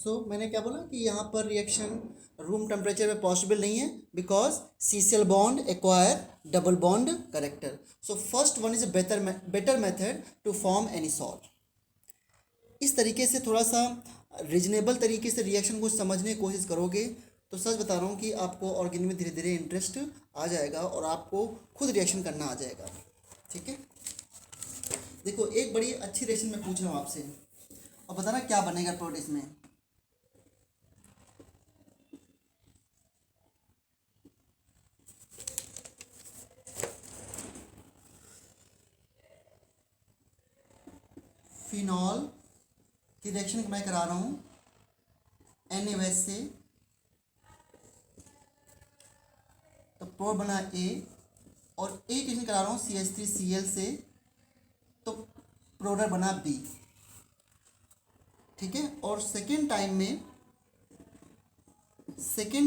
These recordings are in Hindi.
मैंने क्या बोला कि यहाँ पर रिएक्शन रूम टेम्परेचर में पॉसिबल नहीं है because CCl bond acquire double bond character. So first one is a better method to form any salt. इस तरीके से थोड़ा सा रीजनेबल तरीके से रिएक्शन को समझने की कोशिश करोगे तो सच बता रहा हूँ कि आपको ऑर्गेनिक में धीरे धीरे इंटरेस्ट आ जाएगा और आपको खुद रिएक्शन करना आ जाएगा. ठीक है, देखो एक बड़ी अच्छी रिएक्शन मैं पूछ रहा हूँ आपसे और बताना क्या बनेगा प्रोडक्ट में. फिनॉल की रिएक्शन मैं करा रहा हूँ NaOH से, तो प्रोडक्ट बना A, और A रिएक्शन करा रहा हूँ CH3Cl से, तो प्रोडक्ट बना B. ठीक है, और सेकेंड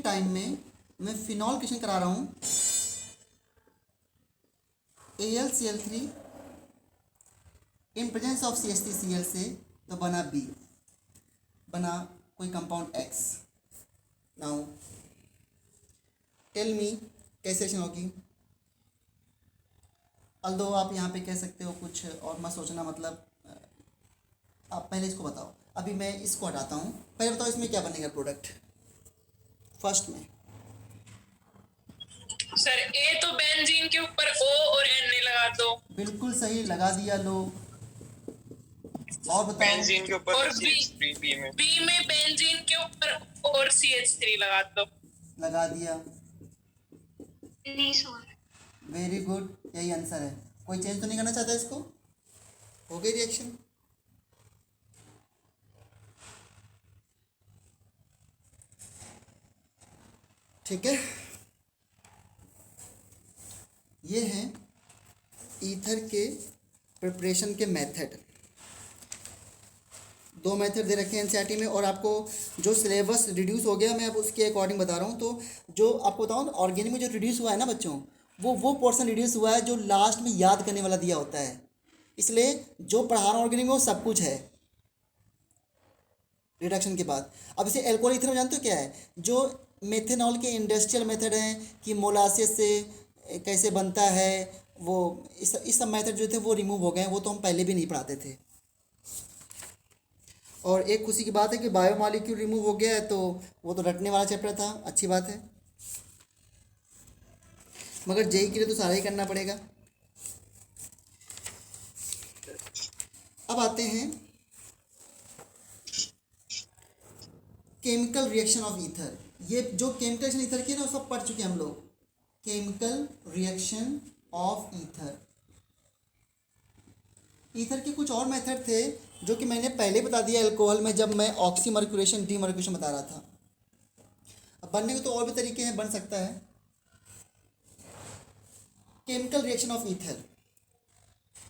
टाइम में मैं फिनॉल रिएक्शन करा रहा हूँ AlCl3 in presence of CH3Cl से, तो बना B, बना कोई compound X. Now tell me कैसे रिएक्शन होगी. अल्दो आप यहाँ पे कह सकते हो कुछ और मत सोचना, मतलब आप पहले इसको बताओ. अभी मैं इसको हटाता हूँ, पहले बताओ इसमें क्या बनेगा प्रोडक्ट फर्स्ट में. सर ए तो बेंजीन के ऊपर O और Na लगा दो. बिल्कुल सही, लगा दिया. लो और बताओ. बेंजीन के ऊपर और बी में बेंजीन के ऊपर और CH3 लगा दो. लगा दिया. नहीं सर. वेरी गुड, यही आंसर है. कोई चेंज तो नहीं करना चाहता इसको. हो गई रिएक्शन. ठीक है, ये हैं ईथर के प्रिपरेशन के मेथड. दो मेथड दे रखे हैं एनसीईआरटी में, और आपको जो सिलेबस रिड्यूस हो गया मैं अब उसके अकॉर्डिंग बता रहा हूँ. तो जो आपको बताऊँ ऑर्गेनिक में जो रिड्यूस हुआ है ना बच्चों, वो पोर्शन रिड्यूस हुआ है जो लास्ट में याद करने वाला दिया होता है. इसलिए जो पढ़ा रहा हूँ ऑर्गेनिक में वो सब कुछ है रिडक्शन के बाद. अब इसे एल्कोहल ईथर में जानते हो क्या है, जो मेथेनॉल के इंडस्ट्रियल मेथड हैं कि मोलासेस से कैसे बनता है, वो इस सब मेथड जो थे वो रिमूव हो गए. वो तो हम पहले भी नहीं पढ़ाते थे. और एक खुशी की बात है कि बायोमॉलिक्यूल रिमूव हो गया है, तो वो तो रटने वाला चैप्टर था, अच्छी बात है. मगर जेई के लिए तो सारा ही करना पड़ेगा. अब आते हैं केमिकल रिएक्शन ऑफ ईथर. ये जो केमिकल रिएक्शन ईथर की है ना, वो सब पढ़ चुके हैं हम लोग. Chemical reaction of ether. Ether के कुछ और मेथड थे जो कि मैंने पहले बता दिया अल्कोहल में, जब मैं ऑक्सीमर्क्यूरेशन डीमर्क्यूरेशन बता रहा था. अब बनने के तो और भी तरीके हैं, बन सकता है. केमिकल रिएक्शन ऑफ ईथर,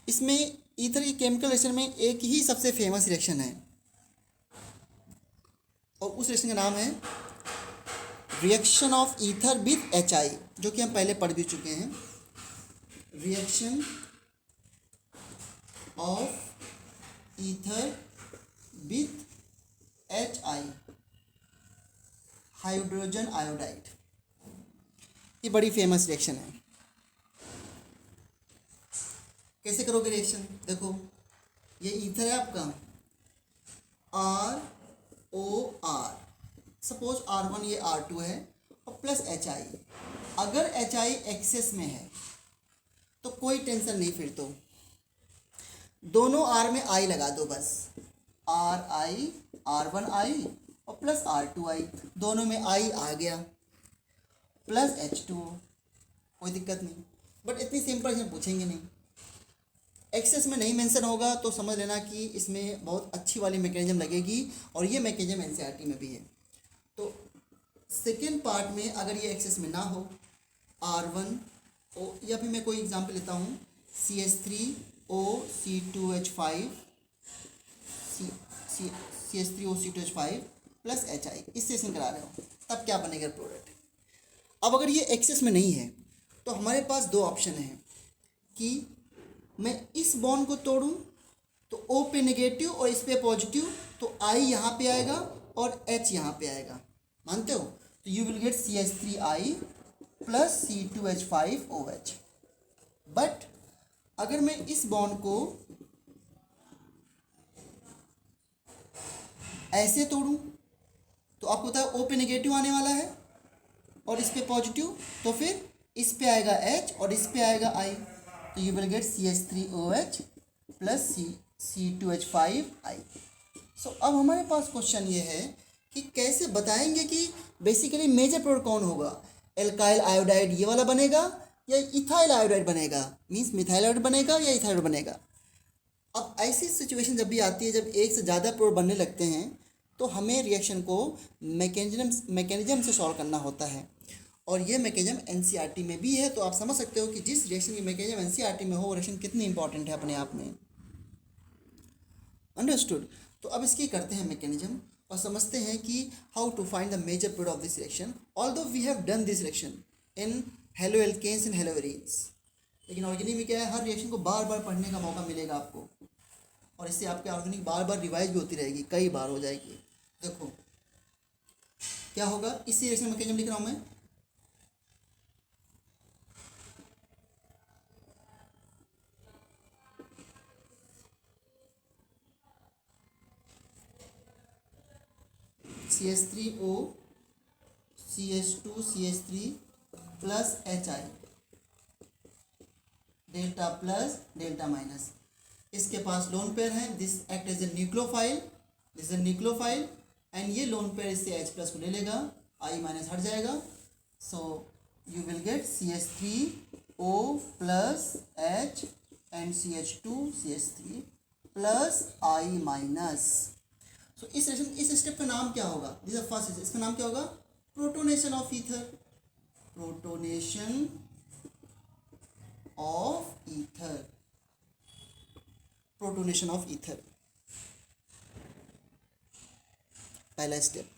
इसमें ईथर की केमिकल रिएक्शन में एक ही सबसे फेमस रिएक्शन है, और उस रिएक्शन का नाम है reaction of ether with HI, जो कि हम पहले पढ़ भी चुके हैं. Reaction of ether with HI, hydrogen iodide. ये बड़ी फेमस रिएक्शन है. कैसे करोगे रिएक्शन, देखो ये ईथर है आपका ROR, सपोज R1 ये R2 है, और प्लस HI. अगर HI एक्सेस में है तो कोई टेंशन नहीं, फिर तो दोनों R में I लगा दो बस. RI R1I और प्लस R2I, दोनों में I आ गया, प्लस H2O, कोई दिक्कत नहीं. बट इतनी सिंपल से पूछेंगे नहीं. एक्सेस में नहीं मेंशन होगा तो समझ लेना कि इसमें बहुत अच्छी वाली मैकेनिज्म लगेगी, और ये मैकेनिज्म एनसीईआरटी में भी है. तो सेकेंड पार्ट में अगर ये एक्सेस में ना हो, R1O, या फिर मैं कोई एग्जांपल लेता हूँ CH3OC2H5 CH3OC2H5 प्लस HI, इससे रिएक्शन करा रहे हो, तब क्या बनेगा प्रोडक्ट. अब अगर ये एक्सेस में नहीं है तो हमारे पास दो ऑप्शन हैं कि मैं इस बॉन्ड को तोड़ूं तो O पे नेगेटिव और इस पे पॉजिटिव, तो I यहाँ पे आएगा और H यहाँ पे आएगा, मानते हो? तो you will gate CH3I plus C2H5OH। But अगर मैं इस बॉन्ड को ऐसे तोड़ूं तो आपको पता है O पे नेगेटिव आने वाला है और इस पे पॉजिटिव, तो फिर इस पे आएगा H और इस पे आएगा I, तो you will gate CH3OH plus C2H5I। सो अब हमारे पास क्वेश्चन ये है कि कैसे बताएंगे कि बेसिकली मेजर प्रोडक्ट कौन होगा, एल्काइल आयोडाइड ये वाला बनेगा या इथाइल आयोडाइड बनेगा, मीन्स मिथाइल आयोडाइड बनेगा या इथाइल बनेगा। अब ऐसी सिचुएशन जब भी आती है जब एक से ज़्यादा प्रोडक्ट बनने लगते हैं तो हमें रिएक्शन को मैकेनिज्म से सॉल्व करना होता है, और ये मैकेनिज्म एनसीईआरटी में भी है। तो आप समझ सकते हो कि जिस रिएक्शन की मैकेनिज्म एनसीईआरटी में हो वो रिएक्शन कितनी इंपॉर्टेंट है अपने आप में। अंडरस्टूड? तो अब इसकी करते हैं मैकेनिज्म और समझते हैं कि how to find the major product of this reaction. Although we have done this reaction in haloalkanes and haloarenes, लेकिन ऑर्गेनिक में क्या है, हर रिएक्शन को बार बार पढ़ने का मौका मिलेगा आपको, और इससे आपके ऑर्गेनिक बार बार रिवाइज भी होती रहेगी, कई बार हो जाएगी। देखो क्या होगा, इसी रिएक्शन मैकेनिज्म लिख रहा हूँ मैं। CH3O CH2 CH3 plus HI, delta plus delta minus. इसके पास लोन पेयर है, this act as a nucleophile, this is nucleophile, and ये लोन पेयर इससे H प्लस को ले लेगा, I माइनस हट जाएगा, so you will get CH3O plus H and CH2 CH3 plus I minus. So इस स्टेप का नाम क्या होगा, दिस इज फर्स्ट, इसका नाम क्या होगा, protonation of ether, protonation of ether, protonation of ether, पहला स्टेप।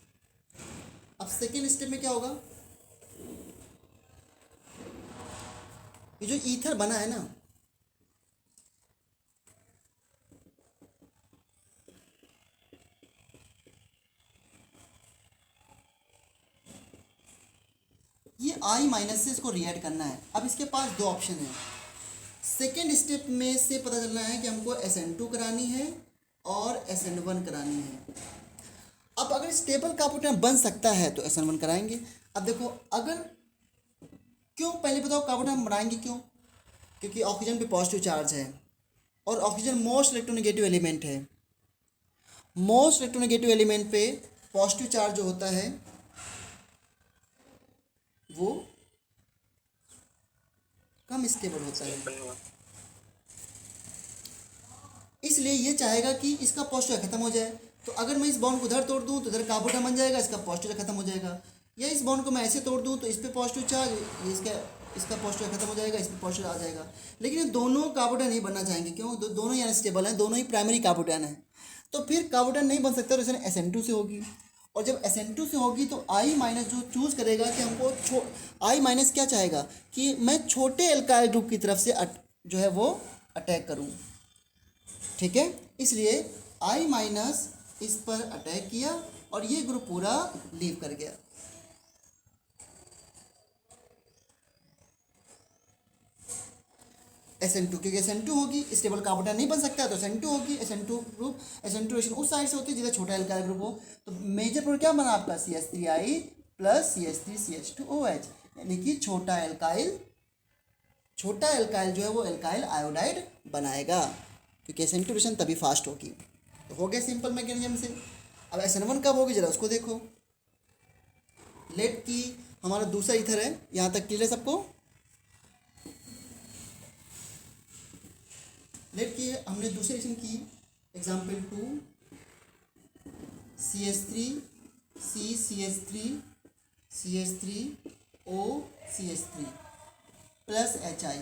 अब सेकेंड स्टेप में क्या होगा, ये जो ईथर बना है ना, ये I माइनस से इसको रिएड करना है। अब इसके पास दो ऑप्शन है, सेकेंड स्टेप में से पता चलना है कि हमको SN2 करानी है और SN1 करानी है। अब अगर स्टेबल कार्बोनेट बन सकता है तो SN1 कराएंगे। अब देखो, अगर क्यों, पहले बताओ कार्बोनेट बनाएंगे क्यों, क्योंकि ऑक्सीजन पे पॉजिटिव चार्ज है और ऑक्सीजन मोस्ट इलेक्ट्रोनेगेटिव एलिमेंट है। मोस्ट इलेक्ट्रोनेगेटिव एलिमेंट पे पॉजिटिव चार्ज जो होता है वो कम स्टेबल होता है, इसलिए ये चाहेगा कि इसका पॉजिटिव खत्म हो जाए। तो अगर मैं इस बॉन्ड को उधर तोड़ दूं तो इधर कार्बोनेट बन जाएगा, इसका पॉजिटिव खत्म हो जाएगा, या इस बॉन्ड को मैं ऐसे तोड़ दूं तो इस पे पॉजिटिव चार्ज, इसका पॉजिटिव खत्म हो जाएगा, इस पे पॉजिटिव आ जाएगा। लेकिन ये दोनों कार्बोनेट नहीं बनना चाहेंगे, क्यों, दोनों ही अनस्टेबल हैं, दोनों ही प्राइमरी कार्बोनेट हैं, तो फिर कार्बोनेट नहीं बन सकता, तो इसमें SN2 से होगी, और जब SN2 से होगी तो I माइनस जो चूज़ करेगा कि हमको I माइनस क्या चाहेगा कि मैं छोटे एल्काइल ग्रुप की तरफ से जो है वो अटैक करूं, ठीक है, इसलिए I माइनस इस पर अटैक किया और ये ग्रुप पूरा लीव कर गया। SN2, क्योंकि SN2 होगी, स्टेबल कार्बोनेट नहीं बन सकता है तो SN2 होगी, SN2 ग्रुप, SN2 रिएक्शन उस साइड से होती है जिधर छोटा एल्काइल ग्रुप हो। तो मेजर प्रोडक्ट क्या बना आपका, CH3I प्लस CH3CH2OH, यानी कि छोटा एल्काइल जो है वो एल्काइल आयोडाइड बनाएगा, क्योंकि SN2 रिएक्शन तभी फास्ट होगी। तो हो गया सिंपल मैकेनिज्म से। अब SN1 कब होगी जरा उसको देखो। लेट की हमारा दूसरा ईथर है, यहाँ तक क्लियर है सबको। लेट की हमने दूसरी रिएक्शन की, एग्जाम्पल 2 CH3 प्लस HI,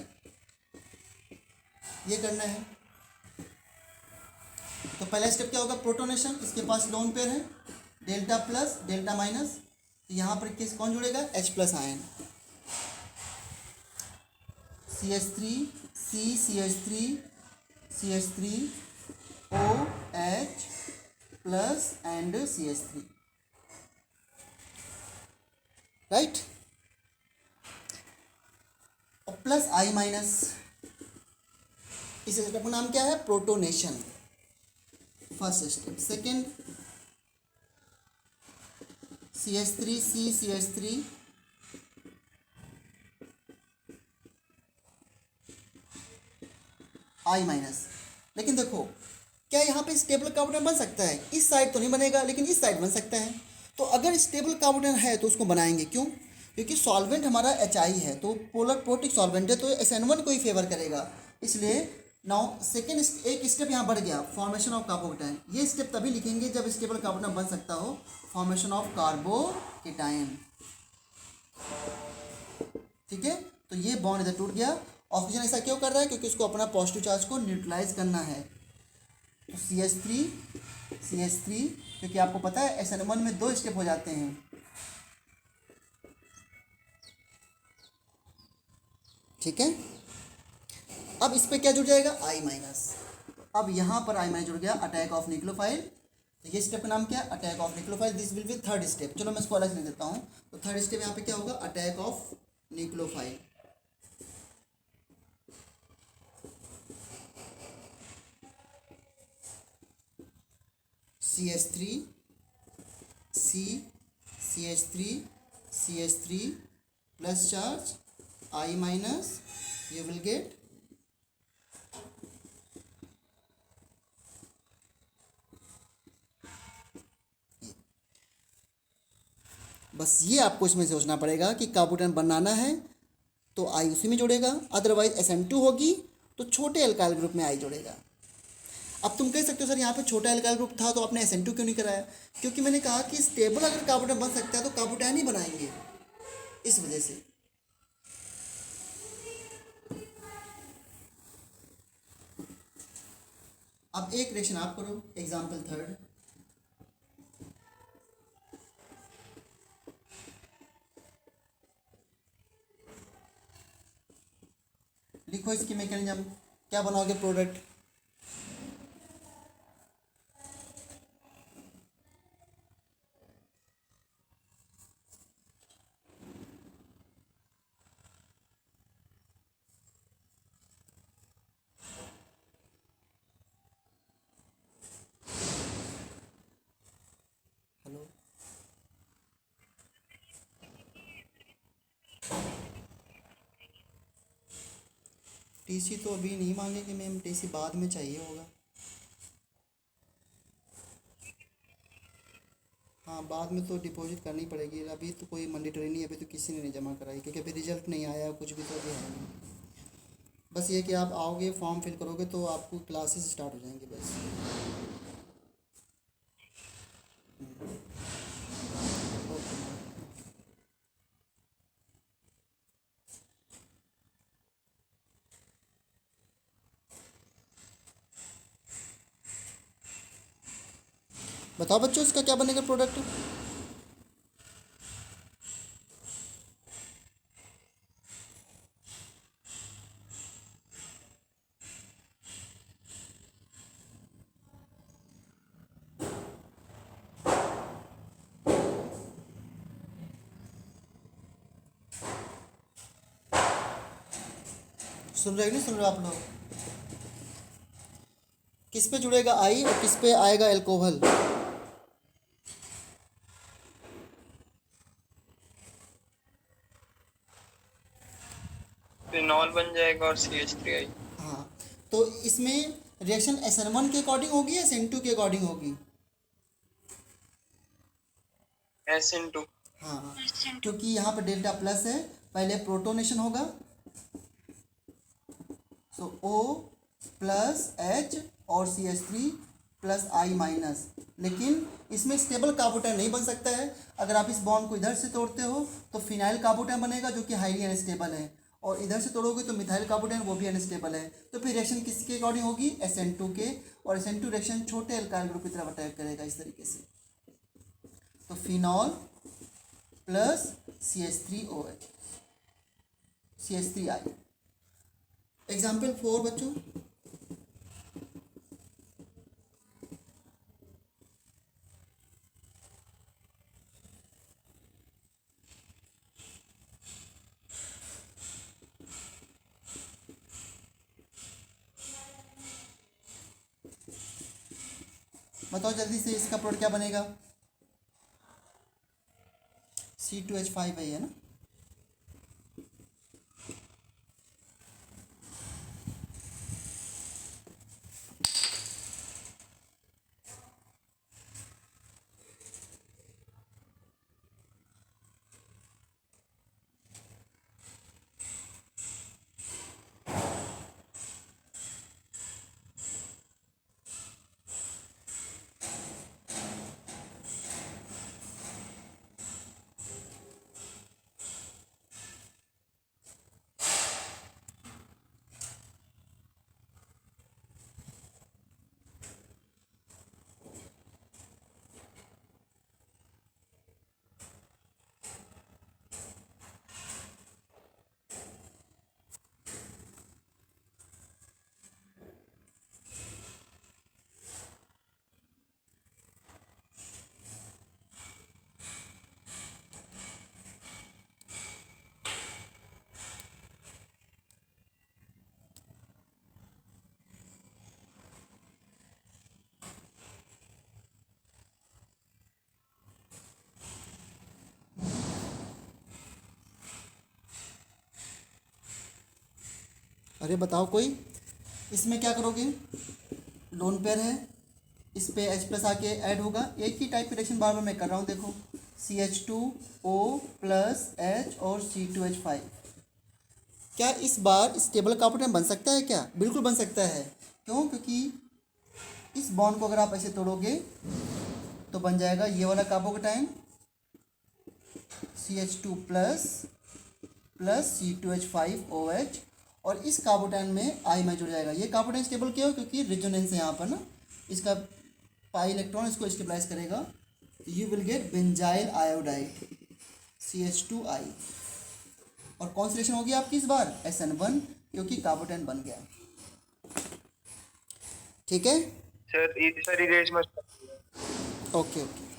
ये करना है। तो पहला स्टेप क्या होगा, प्रोटोनेशन, इसके पास लोन पेयर है, डेल्टा प्लस डेल्टा माइनस, तो यहाँ पर किस कौन जुड़ेगा, H plus ion, CH3OH plus and CH3, right, और प्लस आई माइनस, इस स्टेप का नाम क्या है? Protonation, first step. Second, CH3 CH3 आई माइनस। लेकिन देखो, क्या यहाँ पे स्टेबल कार्बोनेट बन सकता है? इस साइड तो नहीं बनेगा, लेकिन इस साइड बन सकता है। तो अगर स्टेबल कार्बोनेट है तो उसको बनाएंगे, क्यों? क्योंकि सॉल्वेंट हमारा HI है, तो पोलर प्रोटिक सॉल्वेंट है, तो SN1 को ही फेवर करेगा। इसलिए नाउ सेकेंड एक स्टेप यहाँ बढ़ गया, फॉर्मेशन ऑफ कार्बोकेटाइन। ये स्टेप तभी लिखेंगे जब स्टेबल कार्बोनेट बन सकता हो, फॉर्मेशन ऑफ कार्बोकेटाइन। ठीक है, तो ये बॉन्ड इधर टूट गया। ऑक्सीजन ऐसा क्यों कर रहा है? क्योंकि उसको अपना पॉजिटिव चार्ज को न्यूट्रलाइज करना है। तो CH3 क्योंकि आपको पता है SN1 में 2 स्टेप हो जाते हैं। ठीक है, अब इस पे क्या जुड़ जाएगा? I minus. अब यहाँ पर I माइनस जुड़ गया, अटैक ऑफ न्यूक्लियोफाइल। तो ये स्टेप का नाम क्या है? Attack of nucleophile. This will be third step. चलो मैं इसको अलग लिख देता हूँ। तो थर्ड स्टेप यहाँ पे क्या होगा? Attack of nucleophile. CH3 CH3 plus charge I minus, you will get बस ये आपको इसमें सोचना पड़ेगा कि कार्बोनेट बनाना है तो I उसी में जुड़ेगा, अदरवाइज SN2 होगी तो छोटे एल्काइल ग्रुप में I जुड़ेगा। अब तुम कह सकते हो सर यहाँ पे छोटा एल्काइल ग्रुप था तो आपने SN2 क्यों नहीं कराया? क्योंकि मैंने कहा कि स्टेबल अगर कार्बोनेट बन सकता है तो कार्बोटाइन ही बनाएंगे, इस वजह से। अब एक रिएक्शन आप करो, एग्जाम्पल थर्ड। लिखो इसकी मैकेनिज्म, क्या बनाओगे प्रोडक्ट? हेलो, TC तो अभी नहीं मांगेंगे मैम, TC बाद में चाहिए होगा। हाँ, बाद में तो डिपॉजिट करनी पड़ेगी, अभी तो कोई मैंडेटरी नहीं है, अभी तो किसी ने नहीं जमा कराई क्योंकि अभी रिजल्ट नहीं आया, कुछ भी तो अभी है नहीं। बस ये कि आप आओगे, फॉर्म फिल करोगे तो आपको क्लासेस स्टार्ट हो जाएंगे बस। ओके। बताओ बच्चों, इसका क्या बनेगा प्रोडक्ट? सुन रहे हो नहीं सुन रहे हो आप लोग? किस पे जुड़ेगा आई और किस पे आएगा एल्कोहल? फिनॉल बन जाएगा और CH3I। हाँ, तो इसमें रिएक्शन SN1 के अकॉर्डिंग होगी या SN2 के अकॉर्डिंग होगी? SN2। हाँ, क्योंकि यहाँ पर डेल्टा प्लस है, पहले प्रोटोनेशन होगा, सो O प्लस H और CH3 प्लस I माइनस। लेकिन इसमें स्टेबल कार्बोटाइन नहीं बन सकता है। अगर आप इस बॉन्ड को इधर से तोड़ते हो तो फिनाइल कार्बोटाइन बनेगा जो कि हाईली अनस्टेबल है, और इधर से तोड़ोगे तो मिथाइल कार्बोटाइन, वो भी अनस्टेबल है। तो फिर रिएक्शन किसके अकॉर्डिंग होगी? SN2 के, और SN2 रिएक्शन छोटे एल्काइल ग्रुप की तरफ अटैक करेगा इस तरीके से। तो phenol plus CH3OH CH3I। Example 4 बच्चों, बताओ जल्दी से, इसका प्रोडक्ट क्या बनेगा? C2H5 है ये ना। अरे बताओ कोई, इसमें क्या करोगे? लोन पेयर है, इस पे H प्लस आके ऐड होगा। एक ही टाइप की रिएक्शन बार बार मैं कर रहा हूँ, देखो CH2O प्लस H और C2H5। क्या इस बार स्टेबल कार्बोनेट बन सकता है क्या? बिल्कुल बन सकता है। क्यों? क्योंकि इस बॉन्ड को अगर आप ऐसे तोड़ोगे तो बन जाएगा ये वाला carbocation CH2 plus plus C2H5OH, और इस कार्बोटाइन में आई में जुड़ जाएगा। ये कार्बोटाइन स्टेबल क्यों? क्योंकि रिजोनेंस है यहाँ पर ना, इसका पाई इलेक्ट्रॉन इसको स्टेबलाइज करेगा। You will gate benzyl iodide CH2I, और कौन सी रिएक्शन होगी आपकी इस बार? SN1, क्योंकि कार्बोटाइन बन गया। ठीक है सर इरेज मत। Okay okay.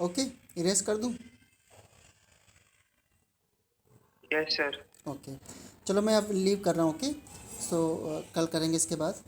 ओके, इरेज कर दूँ? Yes sir. ओके, चलो मैं अब लीव कर रहा हूँ। ओके, सो कल करेंगे इसके बाद।